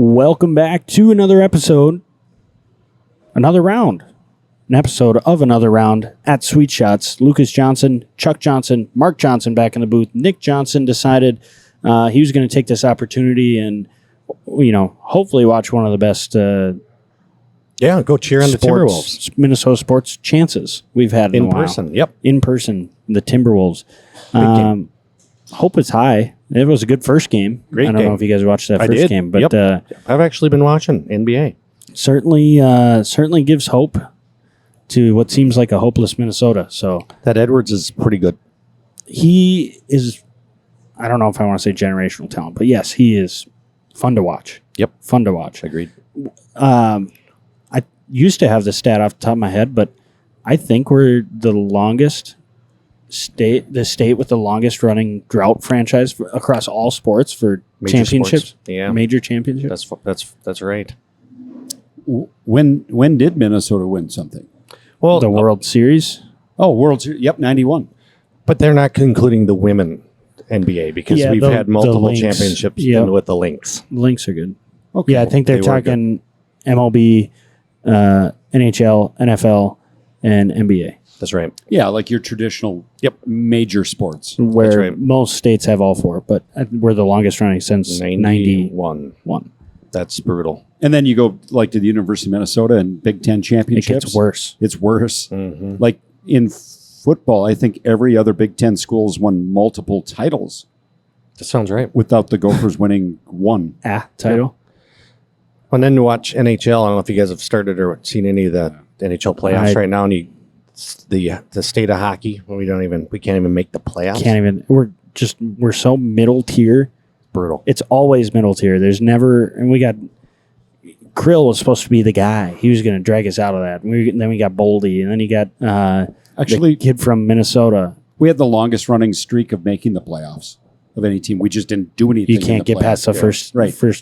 Welcome back to another episode, an episode of Another Round at Sweet Shots. Lucas Johnson, Chuck Johnson, Mark Johnson back in the booth. Nick Johnson decided he was going to take this opportunity and, hopefully watch one of the best go cheer on the Timberwolves. Minnesota sports chances we've had in a while. person. Yep. In person, the Timberwolves. Hope it's high. It was a good first game. Great I don't know if you guys watched that first game, but I've actually been watching NBA. Certainly gives hope to what seems like a hopeless Minnesota. So that Edwards is pretty good. He is, I don't know if I want to say generational talent, but yes, he is fun to watch. Yep. Fun to watch. Agreed. I used to have the stat off the top of my head, but I think we're the state with the longest running drought franchise across all sports for major championships. Sports. Yeah. Major championships. That's right. When did Minnesota win something? Well, the World Series. Oh, World Series. Yep, 91. But they're not including the women NBA because we've had multiple championships with the Lynx. Lynx are good. Okay. Yeah, I think they're talking MLB, NHL, NFL, and NBA. That's right. Yeah, like your traditional major sports. Where most states have all four, but we're the longest running since 91. That's brutal. And then you go like to the University of Minnesota and Big Ten championships. It gets worse. It's worse. Mm-hmm. Like in football, I think every other Big Ten school has won multiple titles. That sounds right. Without the Gophers winning one title. And then to watch NHL, I don't know if you guys have started or seen any of the NHL playoffs right now. And the state of hockey, we can't even make the playoffs. We're so middle tier. Brutal. It's always middle tier. There's never, and we got Krill was supposed to be the guy. He was going to drag us out of that. Then we got Boldy, and then you got the kid from Minnesota. We had the longest running streak of making the playoffs of any team. We just didn't do anything. You can't get past the first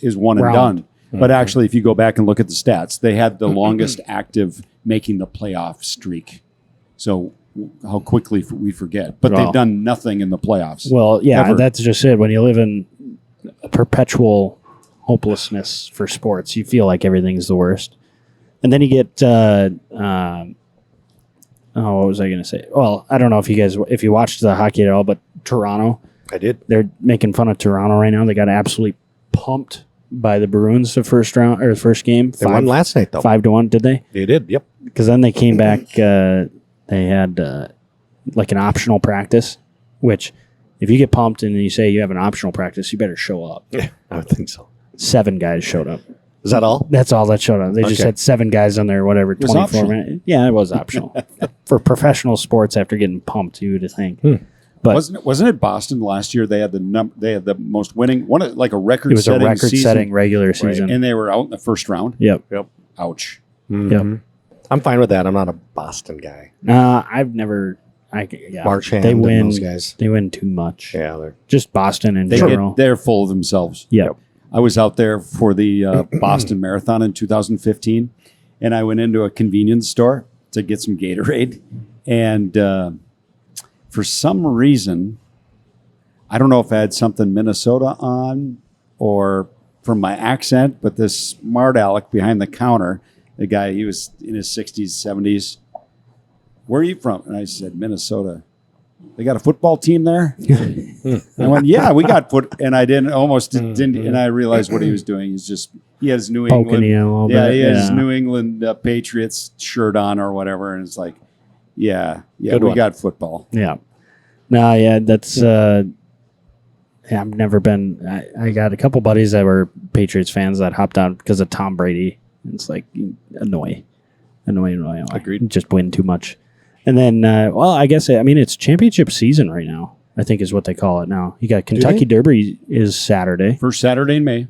is one round. And done. Mm-hmm. But actually, if you go back and look at the stats, they had the longest active making the playoff streak. So how quickly we forget. But they've done nothing in the playoffs. Well, yeah, that's just it. When you live in a perpetual hopelessness for sports, you feel like everything's the worst. And then you get, what was I going to say? Well, I don't know if you watched the hockey at all, but Toronto. I did. They're making fun of Toronto right now. They got absolutely pumped by the Bruins the first game. They won last night, though. 5-1, did they? They did, yep. Because then they came back, they had like an optional practice, which if you get pumped and you say you have an optional practice, you better show up. Yeah, I would think so. 7 guys showed up. Is that all? That's all that showed up. They just had 7 guys on there, whatever, 24 minutes. Yeah, it was optional. For professional sports after getting pumped, you would think. But wasn't it Boston last year? They had the most winning like a record. It was a record-setting regular season, and they were out in the first round. Yep. Ouch. Mm-hmm. Yep. I'm fine with that. I'm not a Boston guy. I've never. Marchand they win. Those guys. They win too much. Yeah, they're just Boston in general. They're full of themselves. Yep. I was out there for the Boston Marathon in 2015, and I went into a convenience store to get some Gatorade, and for some reason, I don't know if I had something Minnesota on or from my accent, but this smart aleck behind the counter, the guy, he was in his 60s, 70s. Where are you from? And I said, Minnesota. They got a football team there? I went, yeah, we got and I didn't, and I realized what he was doing. He has New England. He has New England Patriots shirt on or whatever. And it's like, we got football. Yeah. No, yeah, that's, I've never been, I got a couple buddies that were Patriots fans that hopped out because of Tom Brady. It's like, annoy. Agreed. Just win too much. And then, I guess, it's championship season right now, I think is what they call it now. You got Kentucky Derby is Saturday. First Saturday in May.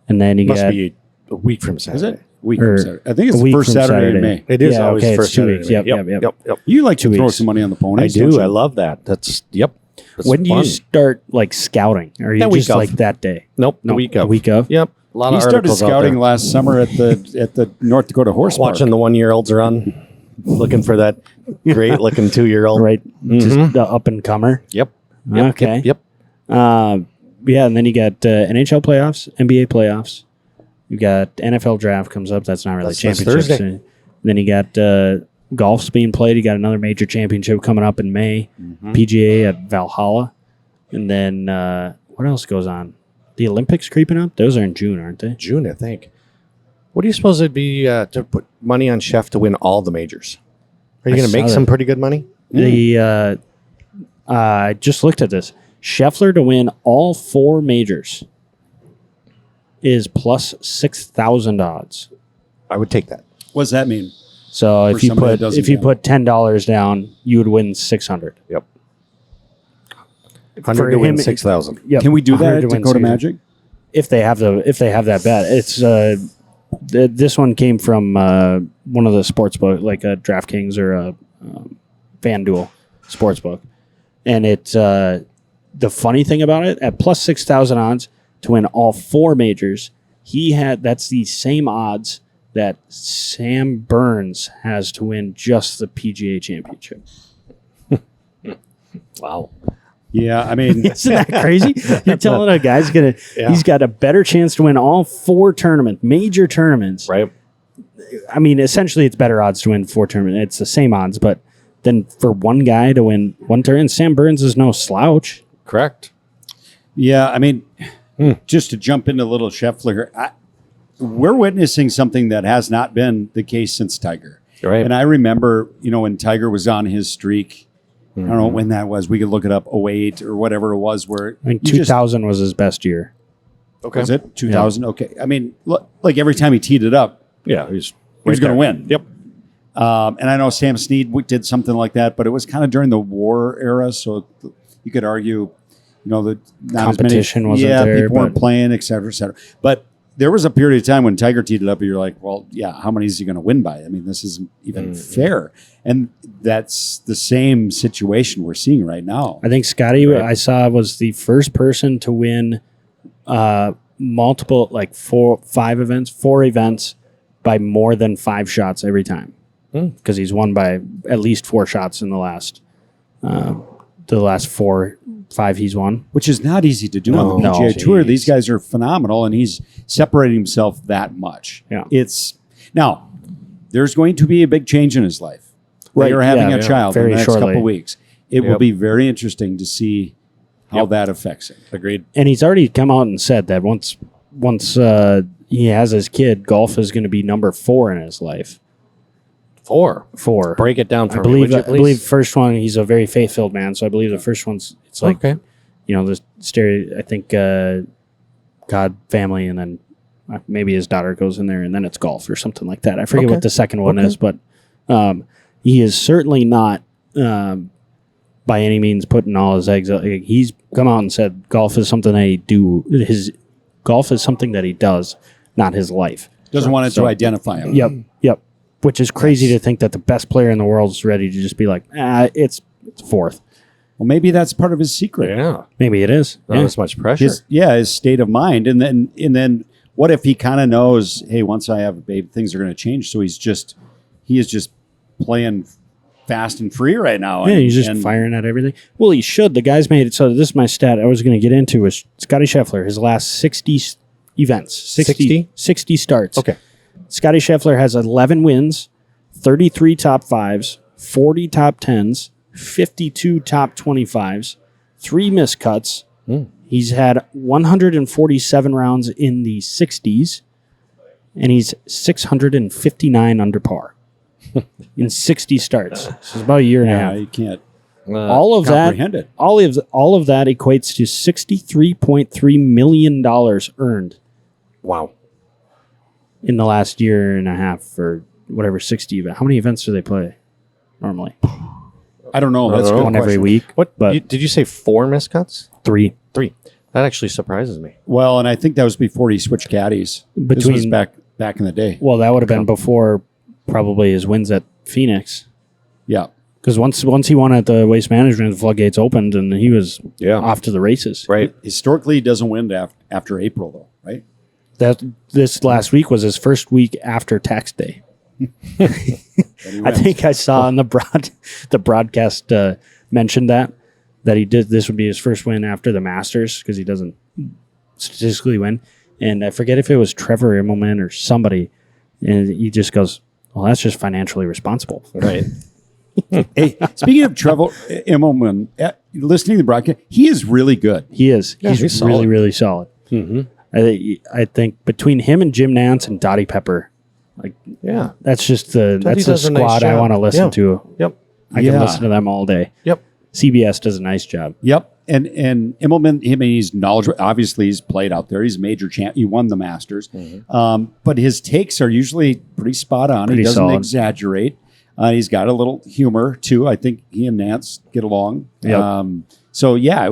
And then you must be a week from Saturday. Is it? Week from Saturday. I think it's the first Saturday in May. It is always first 2 weeks. Saturday. Yep. You like to throw some money on the ponies. I do. I love that. That's when do you start like scouting? Or are you just like that day? Nope. The week of. A week of? Yep. A lot of started scouting last summer at the North Dakota Horse Park. Watching the 1-year-olds run. Looking for that great looking 2-year-old. Right. Just the up and comer. Yep. Okay. Yep. And then you got NHL playoffs, NBA playoffs. You got NFL draft comes up. That's not really That's championships. Thursday. Then you got golf's being played. You got another major championship coming up in May. PGA at Valhalla. And then what else goes on? The Olympics creeping up? Those are in June, aren't they? June, I think. What do you suppose it'd be to put money on Chef to win all the majors? Are you going to make some pretty good money? I just looked at this. Scheffler to win all 4 majors is plus 6,000 odds. I would take that. What does that mean? So For if you somebody put that doesn't $10 down, you would win 600. Yep. 100 to win 6,000. Yep. Can we do that 100 at to win Dakota 6,000. Magic? If they have that bet, it's this one came from one of the sports book, like a DraftKings or a FanDuel sports book, and it's the funny thing about it at plus 6,000 odds to win all 4 majors. That's the same odds that Sam Burns has to win just the PGA Championship. Wow. Yeah, I mean, Isn't that crazy? You're telling a guy's he's got a better chance to win all 4 major tournaments. Right. I mean, essentially, it's better odds to win 4 tournaments. It's the same odds, but then for one guy to win 1 tournament, Sam Burns is no slouch. Correct. yeah, I mean, just to jump into little Scheffler, we're witnessing something that has not been the case since Tiger. Right. And I remember, when Tiger was on his streak, I don't know when that was. We could look it up, 08 or whatever it was. Where I think 2000 was his best year. Okay. Was it 2000? Yeah. Okay. I mean, like every time he teed it up, Yeah, he was going to win. Yep. And I know Sam Snead did something like that, but it was kind of during the war era, so you could argue, the competition wasn't there. People weren't playing, et cetera, et cetera. But there was a period of time when Tiger teed it up, and you're like, well, yeah, how many is he going to win by? I mean, this isn't even fair. And that's the same situation we're seeing right now. I think Scottie, I saw, was the first person to win multiple, like 4 events by more than 5 shots every time. Because he's won by at least 4 shots in the last 5 he's won. Which is not easy to do on the PGA Tour. These guys are phenomenal, and he's separating himself that much. Yeah. Now, there's going to be a big change in his life. Right. They're having a child in the next couple of weeks. It will be very interesting to see how that affects him. Agreed. And he's already come out and said that once he has his kid, golf is going to be number 4 in his life. 4. Break it down for me, would you, I believe first one, he's a very faith-filled man, so I believe the first one's, it's like, the stereo, I think God, family, and then maybe his daughter goes in there, and then it's golf or something like that. I forget what the second one is, but he is certainly not by any means putting all his eggs. He's come out and said golf is something that golf is something that he does, not his life. Doesn't want it to identify him. Yep. Which is crazy to think that the best player in the world is ready to just be like, it's 4th. Well, maybe that's part of his secret. Yeah. Maybe it is. Not as much pressure. His state of mind. And then what if he kind of knows, hey, once I have a baby, things are going to change. So he is just playing fast and free right now. Yeah, he's just firing at everything. Well, he should. The guy's made it. So this is my stat I was going to get into is Scottie Scheffler, his last 60 events. 60 starts. Okay. Scottie Scheffler has 11 wins, 33 top 5s, 40 top 10s, 52 top 25s, 3 missed cuts. He's had 147 rounds in the 60s, and he's 659 under par in 60 starts. So it's about a year and a half. You can't all of comprehend that, it. all of that equates to $63.3 million earned. Wow. In the last year and a half or whatever, 60 events. How many events do they play normally? I don't know. That's a good One every question. week. What? But Did you say 4 missed cuts? 3. 3. That actually surprises me. Well, and I think that was before he switched caddies. This was back in the day. Well, that would have been before probably his wins at Phoenix. Yeah. Because once he won at the Waste Management, the floodgates opened and he was off to the races. Right. Historically, he doesn't win after April, though, right? This last week was his first week after tax day. I think I saw on the broadcast mentioned that he did. This would be his first win after the Masters because he doesn't statistically win. And I forget if it was Trevor Immelman or somebody. And he just goes, well, that's just financially responsible. Right. Hey, speaking of Trevor Immelman, listening to the broadcast, he is really good. He is. Yeah, he's really, solid. really solid. I think between him and Jim Nantz and Dottie Pepper, Yeah. that's just the does a nice squad I job. want to listen to. Yep. I can listen to them all day. Yep. CBS does a nice job. Yep. And Immelman, he's knowledgeable. Obviously, he's played out there. He's a major champ. He won the Masters. But his takes are usually pretty spot on. Pretty he doesn't solid. exaggerate. He's got a little humor too. I think he and Nance get along. Yep. So yeah,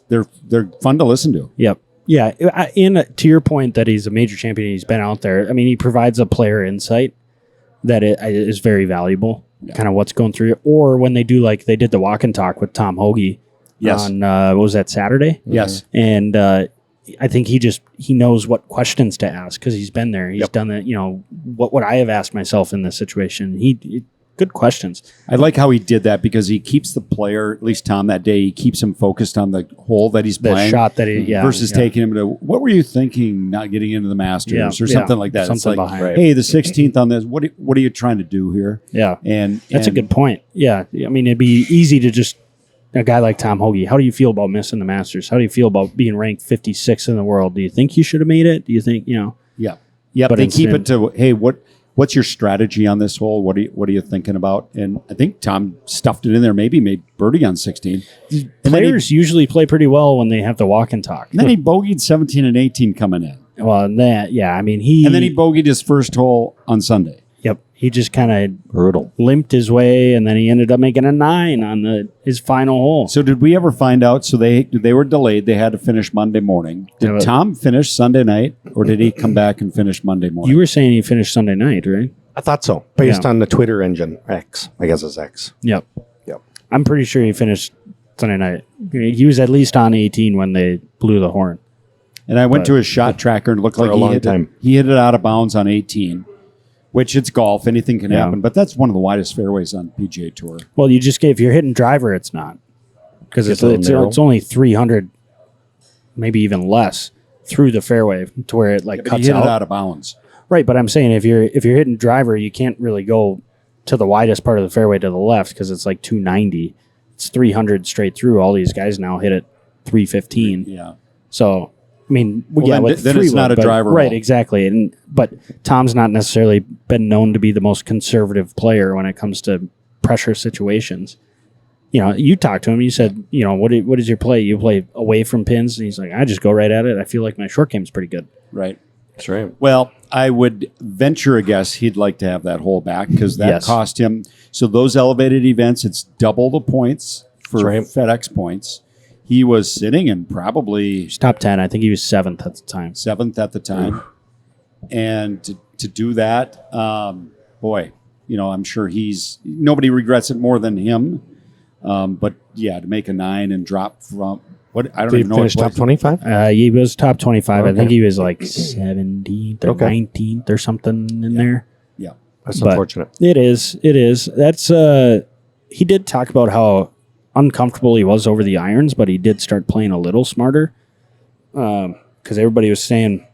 they're fun to listen to. Yep. Yeah. To your point that he's a major champion, he's been out there. I mean, he provides a player insight that is very valuable. Kind of what's going through it. Or when they do they did the walk and talk with Tom Hoagie. Yes. On what was that, Saturday? Yes. And I think he knows what questions to ask because he's been there. He's done that. What would I have asked myself in this situation? Good questions. I like how he did that because he keeps the player, at least Tom that day, he keeps him focused on the hole that he's The playing. shot that versus taking him to, what were you thinking not getting into the Masters or something like that? Something it's like, behind. hey, the 16th on this, what are you trying to do here? Yeah. And That's a good point. Yeah. I mean, it'd be easy to just, a guy like Tom Hoagie, how do you feel about missing the Masters? How do you feel about being ranked 56th in the world? Do you think you should have made it? Do you think, Yeah. Yeah. But they keep it to, hey, what's your strategy on this hole? What are you thinking about? And I think Tom stuffed it in there, maybe made birdie on 16. And players usually play pretty well when they have the walk and talk. then he bogeyed 17 and 18 coming in. Well, I mean, And then he bogeyed his first hole on Sunday. Yep. He just kind of Brutal. limped his way, and then he ended up making a 9 on his final hole. So did we ever find out? So they were delayed. They had to finish Monday morning. Did Tom finish Sunday night, or did he come back and finish Monday morning? You were saying he finished Sunday night, right? I thought so. Based on the Twitter engine, X. I guess it's X. Yep. Yep. I'm pretty sure he finished Sunday night. He was at least on 18 when they blew the horn. And I went to his shot tracker and looked For like a long time. He hit it out of bounds on 18, which it's golf. Anything can happen. But that's one of the widest fairways on PGA Tour. Well, if you're hitting driver, it's not. Because it's only 300, maybe even less, through the fairway to where it But cuts he hit out. it out of bounds. Right, but I'm saying if you're hitting driver, you can't really go to the widest part of the fairway to the left because it's like 290. It's 300 straight through. All these guys now hit it 315. Yeah. So, I mean, Then it's not a driver right? hole. Exactly. But Tom's not necessarily been known to be the most conservative player when it comes to pressure situations. You talked to him. You said, what is your play? You play away from pins, and he's like, I just go right at it. I feel like my short game's pretty good. Right. That's right. Well, I would venture a guess he'd like to have that hole back because that cost him. So those elevated events, it's double the points for FedEx points. He was sitting in probably He's top 10. I think he was 7th at the time. 7th at the time. And to do that, boy, I'm sure nobody regrets it more than him. But yeah, to make a 9 and drop from what I don't Did even know. he finish top 25? He was top 25. Okay. I think he was like 17th or 19th or something in there. Yeah. That's But unfortunate. It is. That's he did talk about how uncomfortable he was over the irons, but he did start playing a little smarter. Because everybody was saying,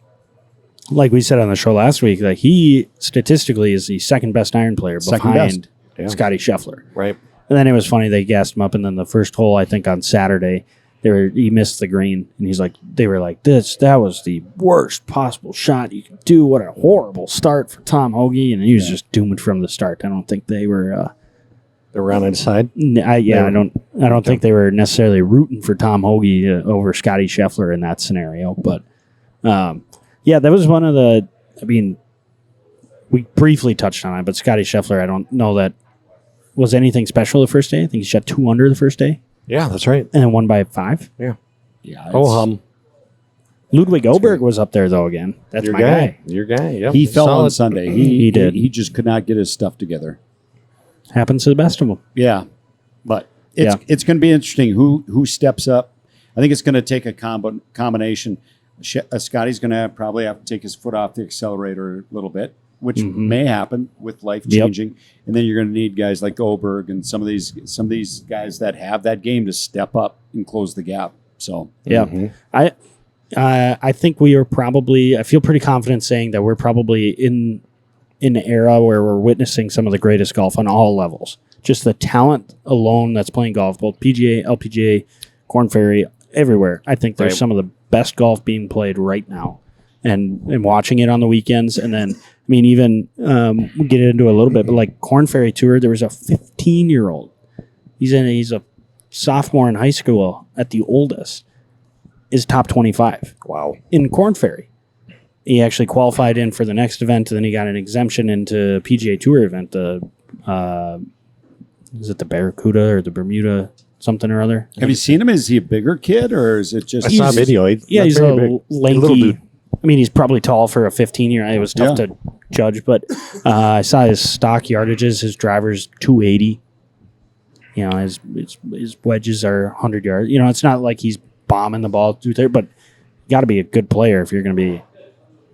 like we said on the show last week, that he statistically is the second best iron player behind Scottie Scheffler. Right. And then it was funny, they gassed him up, and then the first hole, I think on Saturday, he missed the green, and they were like, that was the worst possible shot you could do. What a horrible start for Tom Hoagie, and he was just doomed from the start. I don't think they were. They were on his side. I don't think they were necessarily rooting for Tom Hoagie over Scottie Scheffler in that scenario, but that was one of the. I mean, we briefly touched on it, but Scottie Scheffler, I don't know that was anything special the first day. I think he shot 2 under the first day. Yeah, that's right. And then won by 5. Yeah. Yeah. Ludwig Oberg was up there, though, again. That's Your my guy. Your guy, yep. He fell on Solid. Sunday. He did. He just could not get his stuff together. Happens to the best of them. Yeah. But it's going to be interesting who steps up. I think it's going to take a combination. Scottie's going to probably have to take his foot off the accelerator a little bit, which may happen with life changing. And then you're going to need guys like Oberg and some of these guys that have that game to step up and close the gap. So yeah, I think we are probably. I feel pretty confident saying that we're probably in an era where we're witnessing some of the greatest golf on all levels. Just the talent alone that's playing golf, both PGA, LPGA, Korn Ferry, everywhere. I think there's some of the best golf being played right now, and watching it on the weekends. And then, I mean, even we'll get into it a little bit, but like Korn Ferry Tour, there was a 15-year-old. He's a sophomore in high school at the oldest. Is top 25. Wow. In Korn Ferry. He actually qualified in for the next event, and then he got an exemption into PGA Tour event. Is it the Barracuda or the Bermuda something or other? Have you seen him? Is he a bigger kid, or is it just... I saw a video. He's a lanky... little dude. I mean, he's probably tall for a 15-year-old. It was tough to judge, but I saw his stock yardages. His driver's 280. You know, his wedges are 100 yards. You know, it's not like he's bombing the ball through there, but you got to be a good player if you're going to be...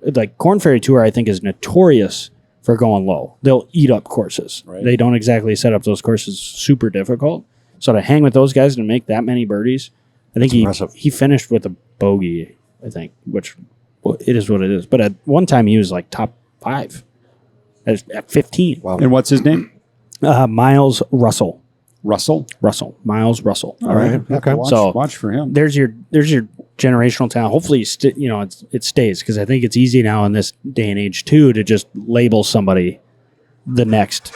Like, Korn Ferry Tour, I think, is notorious for going low. They'll eat up courses. Right. They don't exactly set up those courses super difficult. So to hang with those guys and make that many birdies, I think he finished with a bogey, I think, which it is what it is. But at one time, he was like top 5 at 15. Wow. And what's his name? Miles Russell. Miles Russell. All right. Okay. Watch for him. There's your generational talent. Hopefully, it stays, because I think it's easy now in this day and age too to just label somebody the next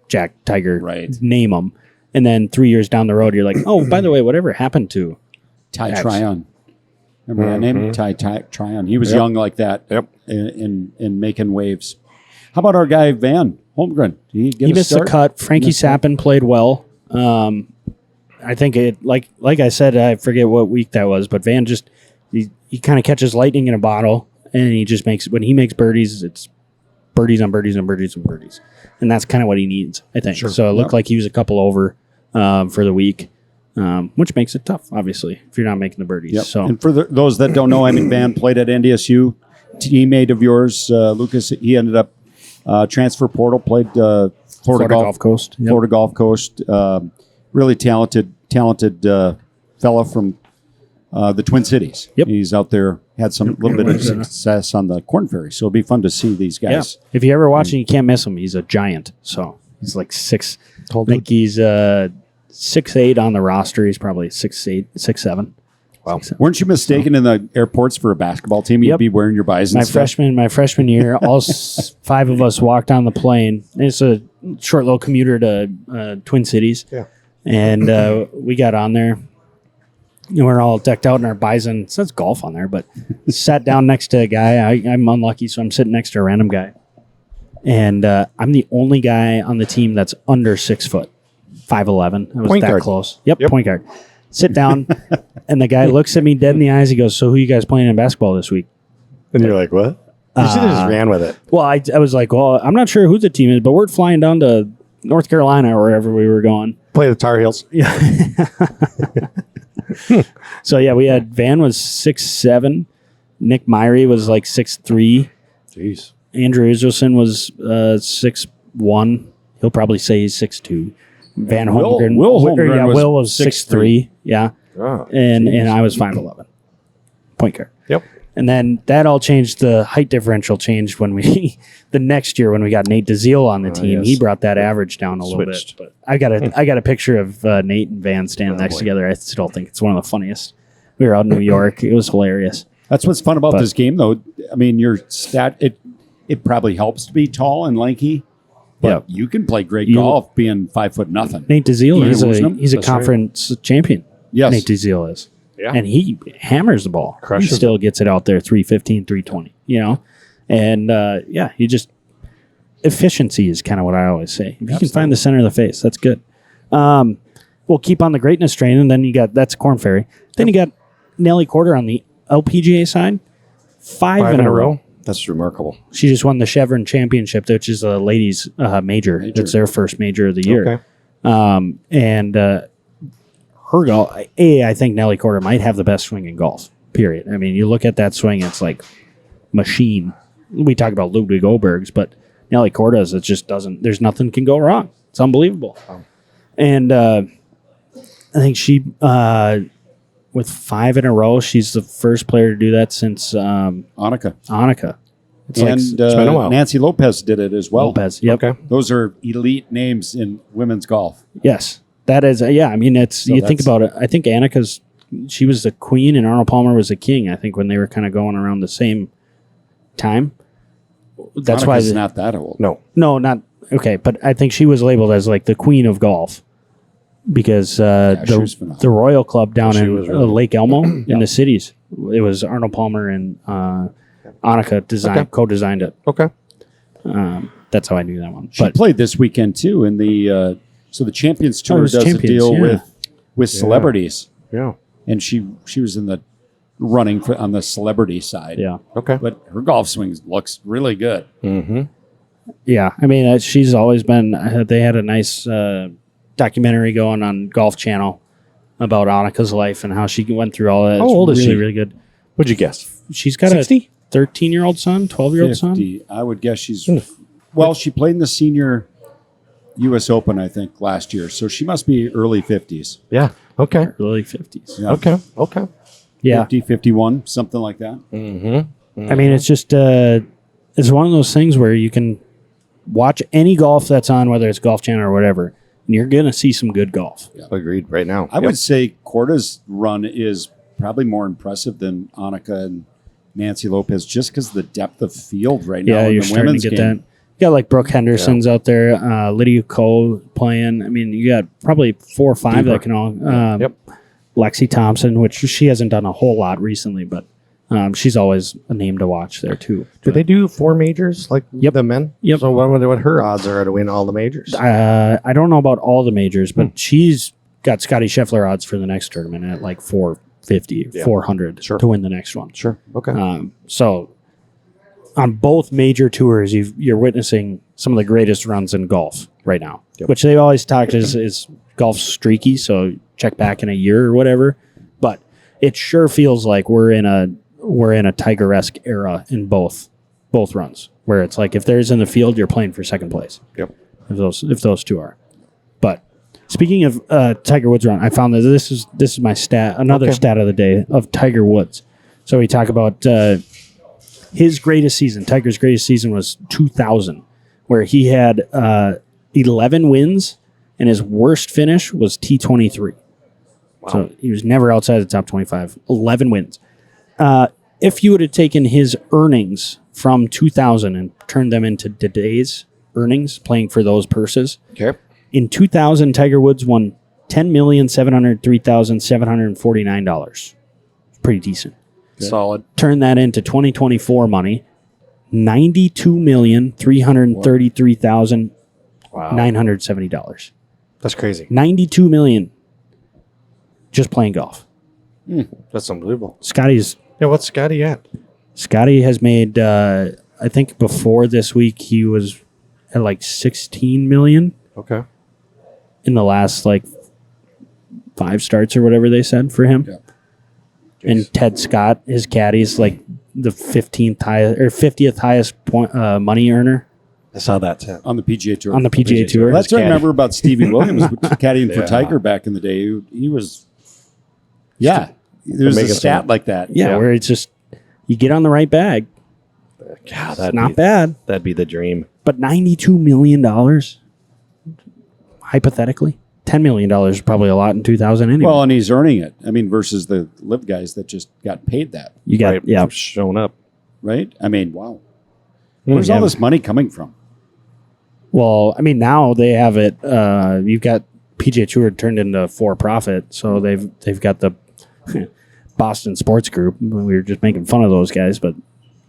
Jack Tiger, right? Name them, and then 3 years down the road, you're like, oh, by the way, whatever happened to Ty Tryon? Remember that name? Ty Tryon. He was young like that. Yep. In making waves. How about our guy Van Holmgren? He missed the cut. Frankie Sappin played well. I think it like I said, I forget what week that was, but Van just he kind of catches lightning in a bottle, and he just when he makes birdies, it's birdies on birdies on birdies on birdies, and that's kind of what he needs, I think. Sure. So it looked like he was a couple over for the week, which makes it tough, obviously, if you're not making the birdies. Yep. So, and for those that don't know, I mean, Van played at NDSU, teammate of yours, Lucas. He ended up transfer portal, played Florida Gulf Coast. Yep. Florida Gulf Coast. Really talented fella from the Twin Cities. Yep. He's out there, had some little bit of success on the Korn Ferry, so it'll be fun to see these guys. Yeah. If you ever watch him, you can't miss him. He's a giant. So he's like 6. I think he's 6'8" on the roster. He's probably 6'8", 6'7". Wow. Weren't you mistaken in the airports for a basketball team? You'd be wearing your bison. My freshman year, all 5 of us walked on the plane. It's a short little commuter to Twin Cities. Yeah. And we got on there. We're all decked out in our bison. It says golf on there, but sat down next to a guy. I'm unlucky, so I'm sitting next to a random guy. And I'm the only guy on the team that's under 6 foot, 5'11". I was point that guard. close. Yep, point guard. Sit down, and the guy looks at me dead in the eyes. He goes, "So who you guys playing in basketball this week?" And you're like, what? You should have just ran with it. Well, I was like, well, I'm not sure who the team is, but we're flying down to North Carolina or wherever we were going. Play the Tar Heels. Yeah. So, yeah, we had Van was 6'7". Nick Myrie was like 6'3". Jeez. Andrew Israelson was 6'1". He'll probably say he's 6'2". Van Holmgren. Will was 6'3". Yeah. Oh, and I was 5'11". Point guard. Yep. And then that all changed. The height differential changed when the next year when we got Nate DeZiel on the team. Yes. He brought that average down a little bit. But I got a picture of Nate and Van standing next together. I still think it's one of the funniest. We were out in New York. It was hilarious. That's what's fun about this game, though. I mean, your stat it probably helps to be tall and lanky. But you can play great golf being 5 foot nothing. Nate DeZiel, he's a conference champion. Yes. Nate DeZiel is. Yeah. And he hammers the ball. He still gets it out there 315, 320, you know? And, he just... Efficiency is kind of what I always say. If you can find the center of the face, that's good. We'll keep on the greatness train, and then that's Korn Ferry. Then you got Nelly Korda on the LPGA side. 5 in a row. That's remarkable. She just won the Chevron Championship, which is a ladies' major. It's their first major of the year. Okay. Her golf, I think Nelly Korda might have the best swing in golf, period. I mean, you look at that swing, it's like machine. We talk about Ludwig Oberg's, but Nelly Korda's, it just doesn't, there's nothing can go wrong. It's unbelievable. And I think she with 5 in a row. She's the first player to do that since Annika. It's And it's been a while. Nancy Lopez did it as well. Lopez. Yep. Okay. Those are elite names in women's golf. Yes. That is, yeah. I mean, you think about it. I think she was the queen and Arnold Palmer was the king. I think when they were kind of going around the same time. That's Annika's why not that old. No. No, not okay. But I think she was labeled as like the queen of golf because she was phenomenal. the Royal Club down in was really Lake Elmo in the cities. It was Arnold Palmer and Annika co-designed it. Okay. That's how I knew that one. She played this weekend too in the so the Champions Tour it does was a deal Champions, with celebrities, Yeah. and she was in the running on the celebrity side. Yeah. Okay. But her golf swing looks really good. Mm-hmm. Yeah, I mean, she's always been. They had a nice documentary going on Golf Channel about Annika's life and how she went through all that. How old is really, she? really good. What'd you guess? She's got 60? a 13-year-old son, 12-year-old son. 50. I would guess she's. Well, she played in the senior U.S. Open, I think, last year, so she must be early 50s. Yeah. Okay. Early 50s. Yeah. Okay. Yeah. 50, 51, something like that. Mm-hmm. I mean, it's just it's one of those things where you can watch any golf that's on, whether it's Golf Channel or whatever, and you're going to see some good golf. Agreed. Right now, I would say Corda's run is probably more impressive than Annika and Nancy Lopez, just because of the depth of field right now Yeah, in you're the starting women's to get game. that. You got like Brooke Henderson's out there, Lydia Ko playing. I mean, you got probably 4 or 5 that can all. Yep. Lexi Thompson, which she hasn't done a whole lot recently, but she's always a name to watch there too. Do they do 4 majors like the men? Yep. So what her odds are to win all the majors? I don't know about all the majors, but she's got Scottie Scheffler odds for the next tournament at like 450, 400 to win the next one. Sure. Okay. So on both major tours, you're witnessing some of the greatest runs in golf right now, which they always talk is golf streaky. So check back in a year or whatever, but it sure feels like we're in a Tiger-esque era in both runs, where it's like if there's in the field, you're playing for second place. Yep. If those two are. But speaking of Tiger Woods run, I found that this is my stat, another stat of the day of Tiger Woods. So we talk about his greatest season. Tiger's greatest season was 2000, where he had 11 wins, and his worst finish was T23. Wow. So he was never outside the top 25. 11 wins. If you would have taken his earnings from 2000 and turned them into today's earnings, playing for those purses, in 2000, Tiger Woods won $10,703,749. Pretty decent. Solid. Turn that into 2024 money, $92,333,970. That's crazy. $92 million just playing golf. That's unbelievable. What's Scottie at? Scottie has made, I think before this week, he was at like 16 million. Okay. In the last like 5 starts or whatever they said for him. Yeah. And Ted Scott, his caddy's like the 15th highest or 50th highest point money earner. I saw that on the PGA Tour. On the PGA Tour. That's what I remember about Stevie Williams caddying for Tiger back in the day. He was, there's a stat like that. Yeah, where it's just you get on the right bag. God, that's not bad. That'd be the dream. But $92 million, hypothetically. $10 million is probably a lot in 2000 anyway. Well, and he's earning it. I mean, versus the live guys that just got paid that. You got, showing up. Right? I mean, wow. Where's all this money coming from? Well, I mean, now they have it. You've got PGA Tour turned into for-profit, so they've got the Boston Sports Group. We were just making fun of those guys, but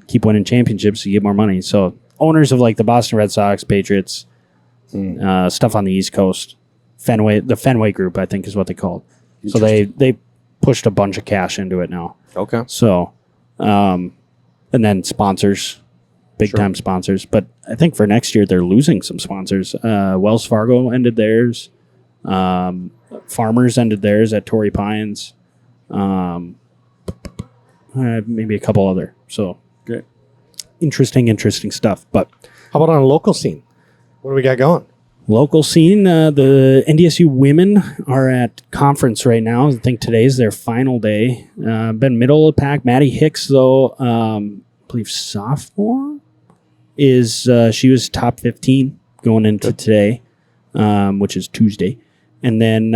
keep winning championships, you get more money. So owners of like the Boston Red Sox, Patriots, stuff on the East Coast, the Fenway Group, I think is what they called. So they pushed a bunch of cash into it now. Okay. So, and then sponsors. Big time sponsors, but I think for next year they're losing some sponsors. Wells Fargo ended theirs. Farmers ended theirs at Torrey Pines. Maybe a couple other. So great, interesting stuff. But how about on a local scene? What do we got going? Local scene, the NDSU women are at conference right now. I think today's their final day. Been middle of the pack. Maddie Hicks, though, I believe sophomore, she was top 15 going into today, which is Tuesday. And then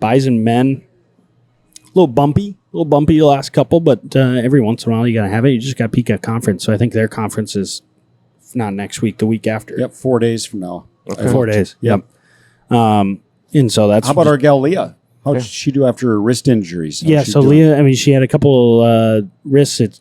Bison men, a little bumpy the last couple, but every once in a while you got to have it. You just got to peak at conference. So I think their conference is not next week, the week after. Yep, 4 days from now. Okay. 4 days. Yep. And so that's. How about our gal Leah? How did she do after her wrist injuries? So Leah, I mean, she had a couple wrists. It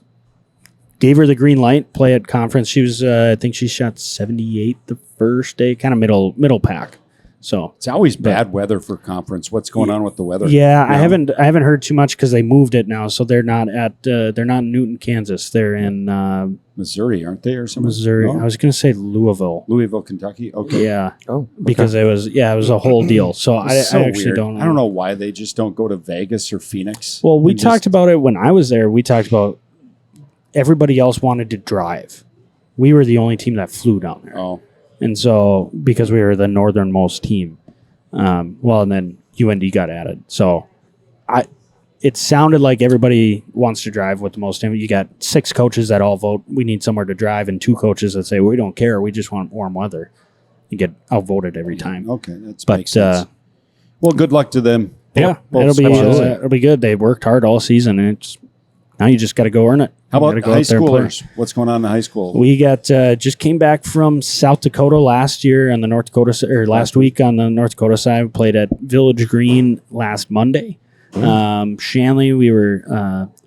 gave her the green light. Play at conference. She was, I think, she shot 78 the first day, kind of middle pack. So it's always bad weather for conference. What's going on with the weather? Yeah, I haven't heard too much because they moved it now. So they're not in Newton, Kansas. They're in Missouri, aren't they, or something? Missouri. No? I was going to say Louisville, Kentucky. Okay. Yeah. Oh, okay. Because it was a whole deal. So I actually weird. don't know. I don't know why they just don't go to Vegas or Phoenix. Well, we talked about it when I was there. We talked about everybody else wanted to drive. We were the only team that flew down there. Oh. And so, because we were the northernmost team, and then UND got added. So, it sounded like everybody wants to drive with the most. You got 6 coaches that all vote, we need somewhere to drive, and 2 coaches that say, we don't care, we just want warm weather. You get outvoted every time. Okay, makes sense. Well, good luck to them. Yeah, it'll be good. They worked hard all season, and now you just got to go earn it. How about high schoolers? What's going on in the high school? We got just came back from South Dakota last year on the North Dakota, or last week on the North Dakota side. We played at Village Green last Monday. Shanley, we were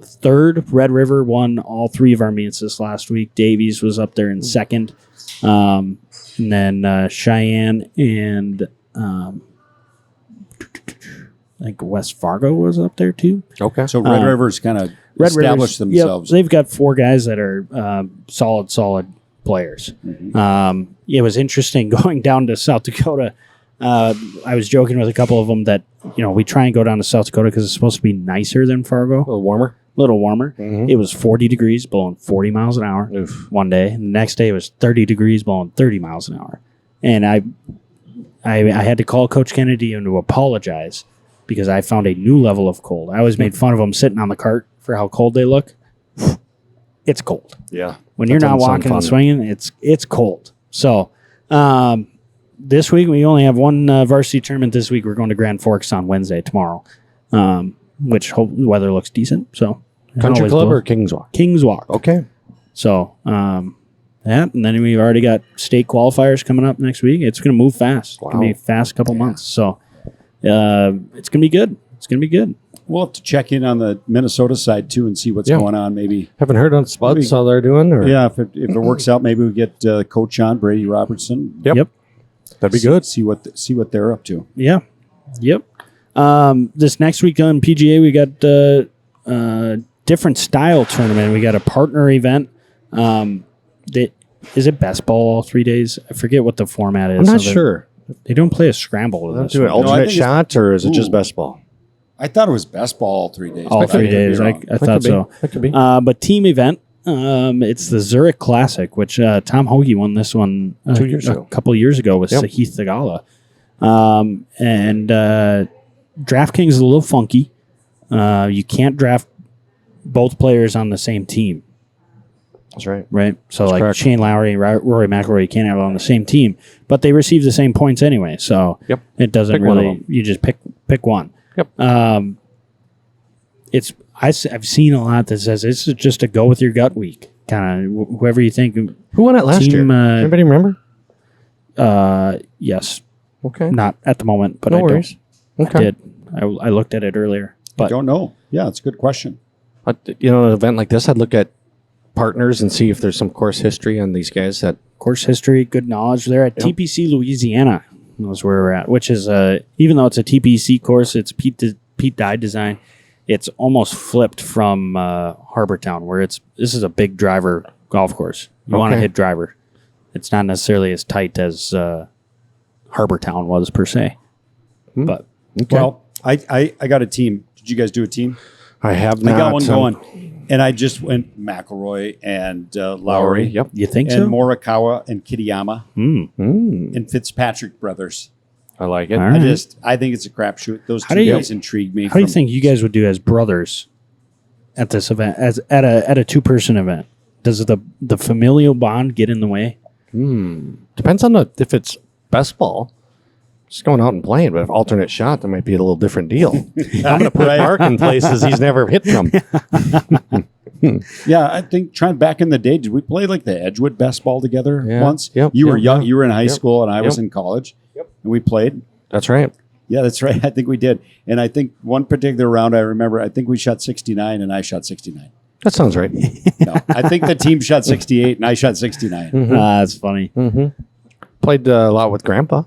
3rd. Red River won all 3 of our meets this last week. Davies was up there in 2nd. And then Cheyenne and I think West Fargo was up there too. Okay. So Red River's kind of established themselves. Yep, they've got 4 guys that are solid players. Mm-hmm. It was interesting going down to South Dakota. I was joking with a couple of them that, we try and go down to South Dakota because it's supposed to be nicer than Fargo. A little warmer. Mm-hmm. It was 40 degrees, blowing 40 miles an hour one day. And the next day it was 30 degrees, blowing 30 miles an hour. And I had to call Coach Kennedy and to apologize because I found a new level of cold. I always made fun of them sitting on the cart for how cold they look. It's cold. Yeah. When you're not walking and swinging, it's cold. So this week, we only have one varsity tournament this week. We're going to Grand Forks on Wednesday, tomorrow, which the weather looks decent. So Country Club or Kings Walk? Kings Walk. Okay. So and then we've already got state qualifiers coming up next week. It's going to move fast. Wow. It's going to be a fast couple months. So it's going to be good. It's going to be good. We'll have to check in on the Minnesota side, too, and see what's going on. Maybe haven't heard on Spuds how they're doing? Or? Yeah, if it works out, maybe we get Coach on, Brady Robertson. Yep. That'd be good. See what they're up to. Yeah. Yep. This next week on PGA, we got different style tournament. We got a partner event. Is it best ball all 3 days? I forget what the format is. I'm not sure. They don't play a scramble. They do an alternate shot, or is it just best ball? I thought it was best ball all 3 days. All 3 days. I thought so. That could be. But team event, it's the Zurich Classic, which Tom Hoagie won this one 2 years ago. A couple of years ago with Sahith Thagala. And DraftKings is a little funky. You can't draft both players on the same team. That's right. Right? So That's like correct. Shane Lowry, Rory McIlroy, you can't have it on the same team. But they receive the same points anyway. So it doesn't Pick one of really, them. you just pick one. Yep. I've seen a lot that says this is just a go with your gut week. Kind of whoever you think. Who won it last year? Anybody remember? Yes. Okay. Not at the moment, but No I worries. don't. Okay. I did. I looked at it earlier. I But don't know. Yeah, it's a good question. An event like this, I'd look at partners and see if there's some course history on these guys that. course history, good knowledge. They're at TPC Louisiana. That's where we're at, which is even though it's a TPC course, it's Pete Dye design. It's almost flipped from Harbortown, where this is a big driver golf course. You want to hit driver. It's not necessarily as tight as Harbortown was per se. But Well, I got a team. Did you guys do a team? I have not. I got one going. And I just went McElroy and Lowry. Yep. You think And so? Morikawa and Kitayama Mm. and Fitzpatrick brothers. I like it. All right. I think it's a crapshoot. Those How two do you- guys intrigue me. How do you think you guys would do as brothers at this event, as at a 2-person event? Does the familial bond get in the way? Depends on if it's best ball, just going out and playing. But if alternate shot, that might be a little different deal. I'm going to put Mark in places he's never hit from. Yeah, I think trying back in the day, did we play like the Edgewood best ball together Yeah. once? Yep. You were Yep. young. Yep. You were in high Yep. school, and I was Yep. in college. Yep. And we played. That's right. Yeah, that's right. I think we did. And I think one particular round, I remember, I think we shot 69, and I shot 69. That sounds right. No, I think the team shot 68, and I shot 69. That's funny. Played a lot with Grandpa.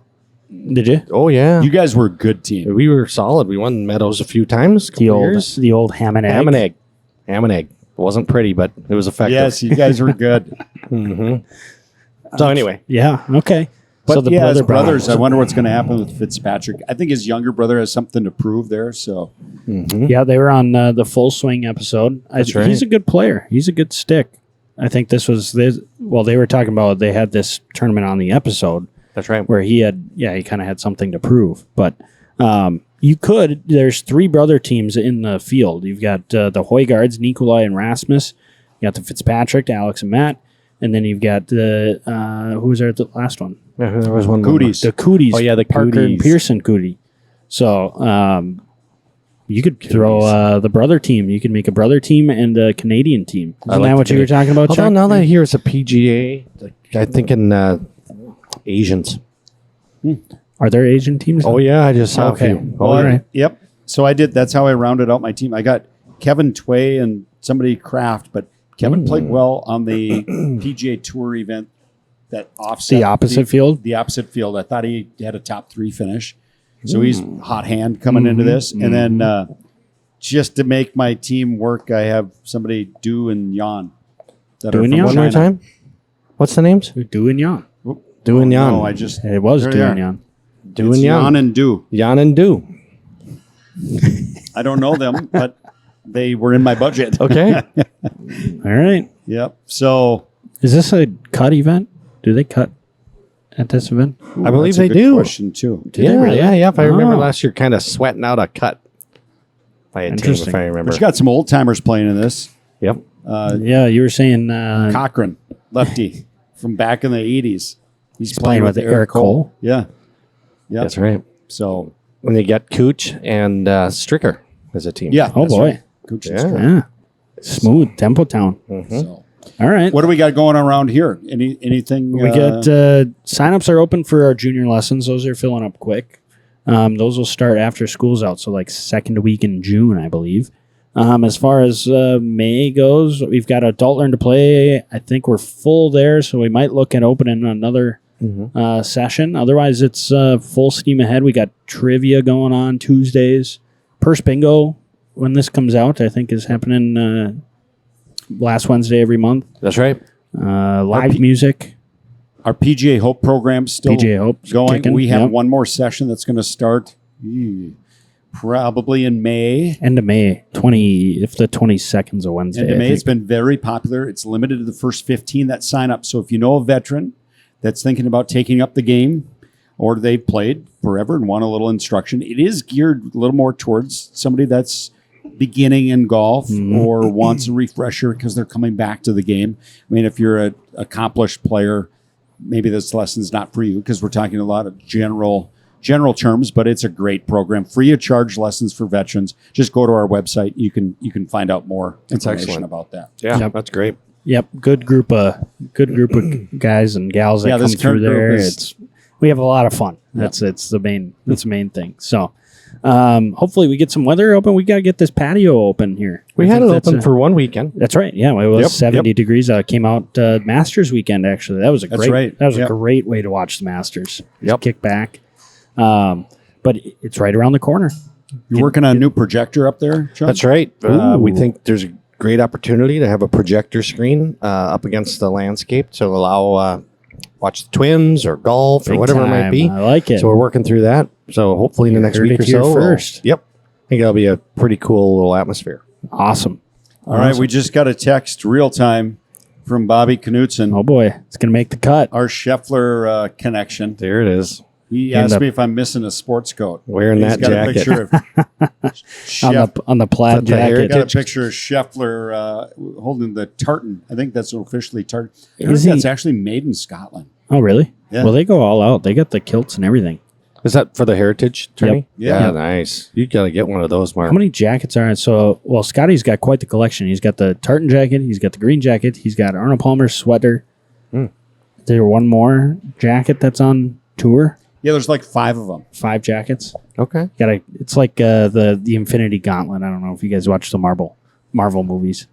Did you? Oh, yeah. You guys were a good team. We were solid. We won Meadows a few times. The old ham and egg. Ham and egg. Ham and egg. It wasn't pretty, but it was effective. Yes, you guys were good. So anyway, Yeah. Okay. But so the yeah, as brother brothers, I bonds. wonder what's going to happen with Fitzpatrick. I think his younger brother has something to prove there. So Yeah, they were on the Full Swing episode. That's right. He's a good player. He's a good stick. I think this was this. Well, they were talking about they had this tournament on the episode that's right. where he kind of had something to prove. But there's 3 brother teams in the field. You've got the Højgaards, Nikolai and Rasmus. You got the Fitzpatrick, Alex and Matt. And then you've got the, who was there at the last one? Yeah, there was one more. Cooties. The Cooties. Oh, yeah, the Parker and Cooties. Pearson Cootie. So you could throw the brother team. You could make a brother team and a Canadian team. Isn't that what you were talking about, Although Chuck? now that I hear it's a PGA, I think in Asians. Are there Asian teams? Oh, yeah, I just saw Okay. a few. All right. Yep. So I did. That's how I rounded out my team. I got Kevin Tway and somebody Kraft, but Kevin played well on the PGA Tour event that offset The opposite field? The opposite field. I thought he had a top 3 finish, so he's hot hand coming into this. And then just to make my team work, I have somebody Do and Jan. That Do are and from Jan? One more China. time? What's the names? Do and Yan. Do and Jan. No, I just It was there Do they and are. Yan. Do It's and Jan. Jan and Do. Jan and Do. I don't know them, but they were in my budget. Okay. All right. Yep. So Is this a cut event? Do they cut at this event? I believe that's a they good do. Question too. Do they really? Yeah. If I remember Oh. last year, kind of sweating out a cut by a team, Interesting. if I remember. But you got some old timers playing in this. Yep. Yeah, you were saying Cochran, lefty from back in the 80s. He's playing with Eric Cole. Yeah. Yeah. That's right. So, When they get Cooch and Stricker as a team. yeah. Oh, that's boy. right. Coach is Yeah. great. yeah. Smooth Temple Town. So, All right. what do we got going around here? Anything? We got signups are open for our junior lessons. Those are filling up quick. Those will start after school's out, so like second week in June, I believe. As far as May goes, we've got adult learn to play. I think we're full there, so we might look at opening another session. Otherwise, it's full steam ahead. We got trivia going on Tuesdays. Purse bingo, when this comes out, I think is happening last Wednesday every month. That's right. Live music. our PGA Hope program still PGA Hope's going. kicking, We have yep. one more session that's going to start probably in May. End of May, if the 22nd's a Wednesday. End of I May. think. It's been very popular. It's limited to the first 15 that sign up. So if you know a veteran that's thinking about taking up the game, or they've played forever and want a little instruction, it is geared a little more towards somebody that's beginning in golf or wants a refresher because they're coming back to the game. I mean, if you're an accomplished player, maybe this lesson's not for you because we're talking a lot of general terms, but it's a great program. Free of charge lessons for veterans. Just go to our website. You can find out more information excellent. about that. Yeah, Yep. that's great. Yep, good group of guys and gals that Yeah, come this through current group there. is- We have a lot of fun. That's the main thing. So hopefully we get some weather open. We got to get this patio open here. We I had think it that's open for one weekend. That's right. Yeah, it was Yep, 70 degrees. Came out Masters weekend actually. That was a That's great. right. That was Yep. a great way to watch the Masters. Yep. Kick back. But it's right around the corner. You're working on a new projector up there, John? That's right. We Ooh. think there's a great opportunity to have a projector screen up against the landscape to allow watch the Twins or golf or Big whatever it might time. be. I like it. So we're working through that. So hopefully in the next heard week it or here so. first. Yep. I think that'll be a pretty cool little atmosphere. Awesome. All right, we just got a text real time from Bobby Knutson. Oh boy, it's gonna make the cut. Our Scheffler connection. There it is. He asked me if I'm missing a sports coat. Wearing that jacket. He's got a picture of on the plaid jacket. got a picture of Scheffler holding the tartan. I think that's officially tartan. Is that's actually made in Scotland. Oh, really? Yeah. Well, they go all out. They got the kilts and everything. Is that for the heritage tourney? Yep. Yeah. Nice. You got to get one of those, Mark. How many jackets are in? So, well, Scotty's got quite the collection. He's got the tartan jacket. He's got the green jacket. He's got Arnold Palmer's sweater. Is there one more jacket that's on tour? Yeah, there's like 5 of them. 5 jackets. Okay. It's like the Infinity Gauntlet. I don't know if you guys watch the Marvel movies.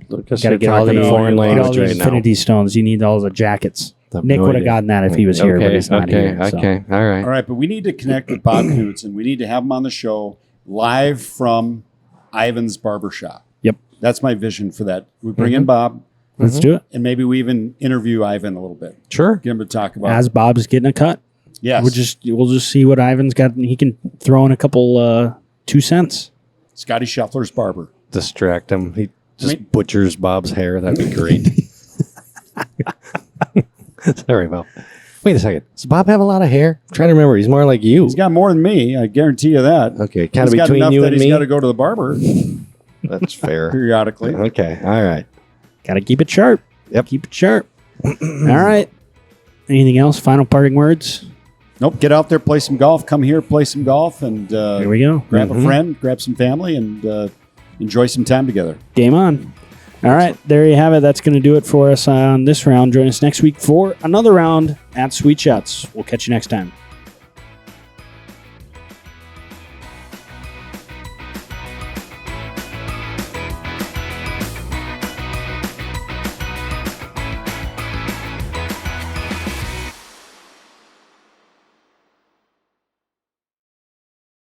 Lucas, Gotta you're get all talking the foreign all language the right now. Infinity Stones. You need all the jackets. Nick no would have idea. gotten that if he was here, but he's not here. So. Okay. All right. All right, but we need to connect with Bob Knutson. We need to have him on the show live from Ivan's Barbershop. Yep. That's my vision for that. We bring in Bob, Let's do it. and maybe we even interview Ivan a little bit. Sure. Get him to talk about As Bob's getting a cut. Yes. We'll just see what Ivan's got. He can throw in a couple 2 cents. Scottie Scheffler's barber. Distract him. He just butchers Bob's hair. That'd be great. Sorry, Bob. Wait a second. Does Bob have a lot of hair? I'm trying to remember. He's more like you. He's got more than me. I guarantee you that. Okay. Kind of He's got between enough you that and he's me. got to go to the barber That's fair. periodically. Okay. All right. Got to keep it sharp. Yep. Keep it sharp. All right. Anything else? Final parting words? Nope. Get out there, play some golf. Come here, play some golf, and Here we go. grab a friend, grab some family, and enjoy some time together. Game on. All right. There you have it. That's going to do it for us on this round. Join us next week for another round at Sweet Shots. We'll catch you next time.